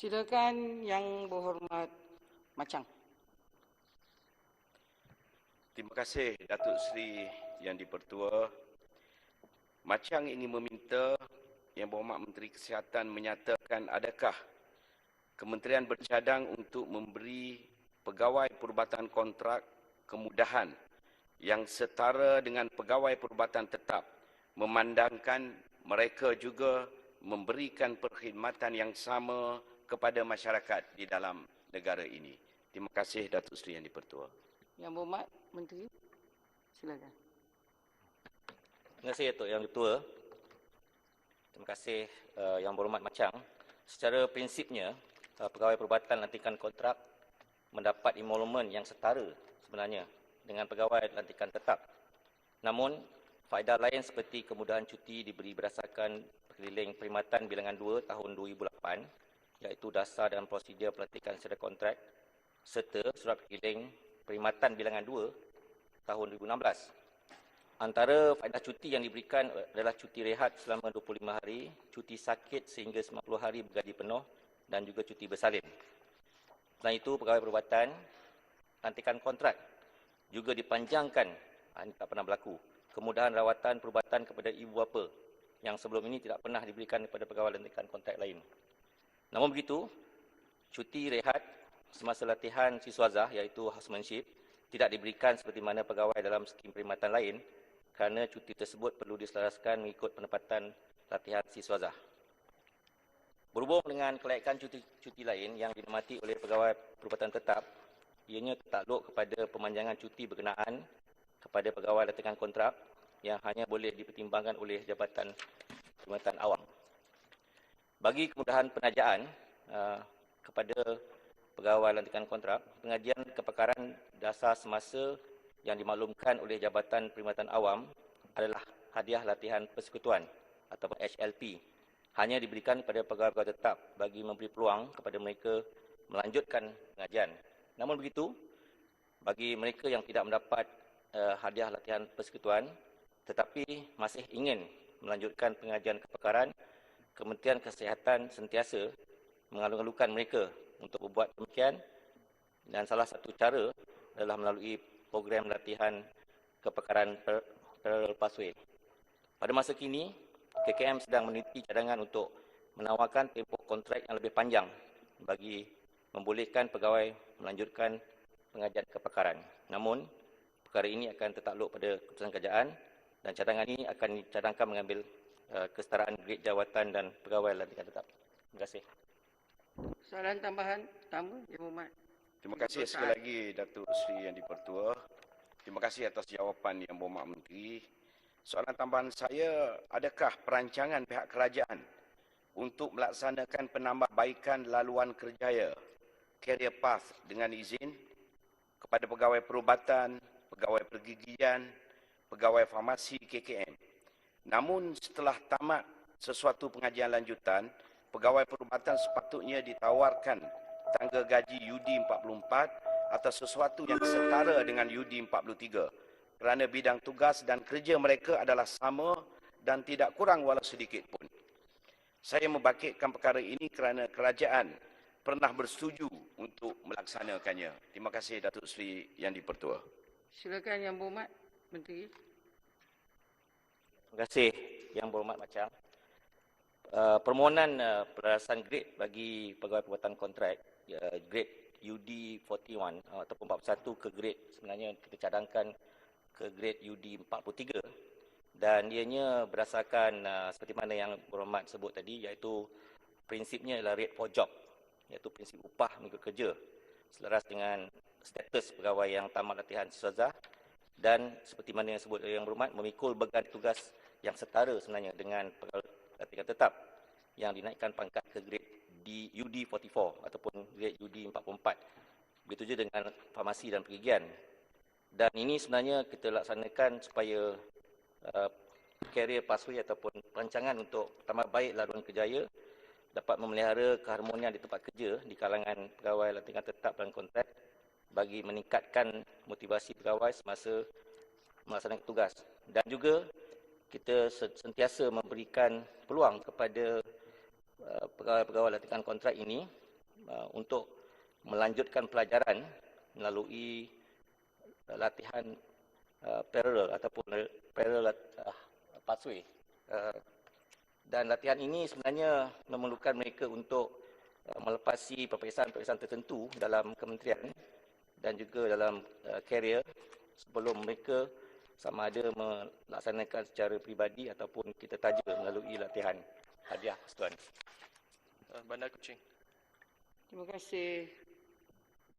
Silakan Yang Berhormat Macang. Terima kasih Datuk Seri Yang di-Pertua. Macang ini meminta Yang Berhormat Menteri Kesihatan menyatakan adakah Kementerian bercadang untuk memberi pegawai perubatan kontrak kemudahan yang setara dengan pegawai perubatan tetap, memandangkan mereka juga memberikan perkhidmatan yang sama kepada masyarakat di dalam negara ini. Terima kasih Datuk Seri Yang di-Pertua. Yang Berhormat Menteri, silakan. Terima kasih Datuk Yang Ketua. Terima kasih Yang Berhormat Macang. Secara prinsipnya, pegawai perubatan lantikan kontrak mendapat emolumen yang setara sebenarnya dengan pegawai lantikan tetap. Namun, faedah lain seperti kemudahan cuti diberi berdasarkan Perkeliling Perkhidmatan Bilangan 2 tahun 2008, iaitu dasar dan prosedur pelantikan secara kontrak, serta Surat Perkeliling Perkhidmatan Bilangan 2 tahun 2016. Antara faedah cuti yang diberikan adalah cuti rehat selama 25 hari, cuti sakit sehingga 90 hari bergaji penuh dan juga cuti bersalin. Selain itu, pegawai perubatan lantikan kontrak juga dipanjangkan, ini tak pernah berlaku, kemudahan rawatan perubatan kepada ibu bapa yang sebelum ini tidak pernah diberikan kepada pegawai lantikan kontrak lain. Namun begitu, cuti rehat semasa latihan siswazah iaitu housemanship tidak diberikan seperti mana pegawai dalam skim perkhidmatan lain kerana cuti tersebut perlu diselaraskan mengikut penempatan latihan siswazah. Berhubung dengan kelayakan cuti lain yang dinikmati oleh pegawai perubatan tetap, ianya tertakluk kepada pemanjangan cuti berkenaan kepada pegawai lantikan kontrak yang hanya boleh dipertimbangkan oleh Jabatan Perkhidmatan Awam. Bagi kemudahan penajaan kepada pegawai lantikan kontrak, pengajian kepakaran dasar semasa yang dimaklumkan oleh Jabatan Perkhidmatan Awam adalah hadiah latihan persekutuan ataupun HLP, hanya diberikan kepada pegawai-pegawai tetap bagi memberi peluang kepada mereka melanjutkan pengajian. Namun begitu, bagi mereka yang tidak mendapat hadiah latihan persekutuan tetapi masih ingin melanjutkan pengajian kepakaran, Kementerian Kesihatan sentiasa mengalu-alukan mereka untuk berbuat demikian, dan salah satu cara adalah melalui program latihan kepakaran parallel pathway. Pada masa kini, KKM sedang meneliti cadangan untuk menawarkan tempoh kontrak yang lebih panjang bagi membolehkan pegawai melanjutkan pengajian kepakaran. Namun, perkara ini akan tertakluk pada keputusan kerajaan dan cadangan ini akan dicadangkan mengambil kesetaraan grade jawatan dan pegawai lantikan tetap. Terima kasih. Soalan tambahan pertama, Yang Berhormat. Terima kasih sekali lagi Datuk Seri Yang di-Pertua. Terima kasih atas jawapan Yang Berhormat Menteri. Soalan tambahan saya, adakah perancangan pihak kerajaan untuk melaksanakan penambahbaikan laluan kerjaya career path dengan izin kepada pegawai perubatan, pegawai pergigian, pegawai farmasi KKM. Namun setelah tamat sesuatu pengajian lanjutan, pegawai perubatan sepatutnya ditawarkan tangga gaji UD 44 atau sesuatu yang setara dengan UD 43 kerana bidang tugas dan kerja mereka adalah sama dan tidak kurang walau sedikit pun. Saya membangkitkan perkara ini kerana kerajaan pernah bersetuju untuk melaksanakannya. Terima kasih Datuk Seri Yang di-Pertua. Silakan Yang Berhormat Menteri. Terima kasih Yang Berhormat Macang. Permohonan pelarasan grade bagi pegawai perubatan kontrak, grade UD 41 ataupun 41 ke grade sebenarnya kita cadangkan ke grade UD 43, dan ianya berdasarkan seperti mana Yang Berhormat sebut tadi, iaitu prinsipnya adalah rate for job, iaitu prinsip upah mengikut kerja selaras dengan status pegawai yang tamat latihan siswazah, dan seperti mana yang sebut Yang Berhormat memikul beban tugas yang setara sebenarnya dengan pegawai lantikan tetap yang dinaikkan pangkat ke grade UD 44 ataupun grade UD 44. Begitu juga dengan farmasi dan pergigian. Dan ini sebenarnya kita laksanakan supaya career pathway ataupun perancangan untuk tamat baik laluan kerjaya dapat memelihara keharmonian di tempat kerja di kalangan pegawai lantikan tetap dan kontrak bagi meningkatkan motivasi pegawai semasa melaksanakan tugas. Dan juga kita sentiasa memberikan peluang kepada pegawai-pegawai lantikan kontrak ini untuk melanjutkan pelajaran melalui latihan parallel ataupun parallel pathway. Dan latihan ini sebenarnya memerlukan mereka untuk melepasi peperiksaan-peperiksaan tertentu dalam kementerian dan juga dalam karier sebelum mereka sama ada melaksanakan secara peribadi ataupun kita taja melalui latihan hadiah persatuan. Bandar Kuching. Terima kasih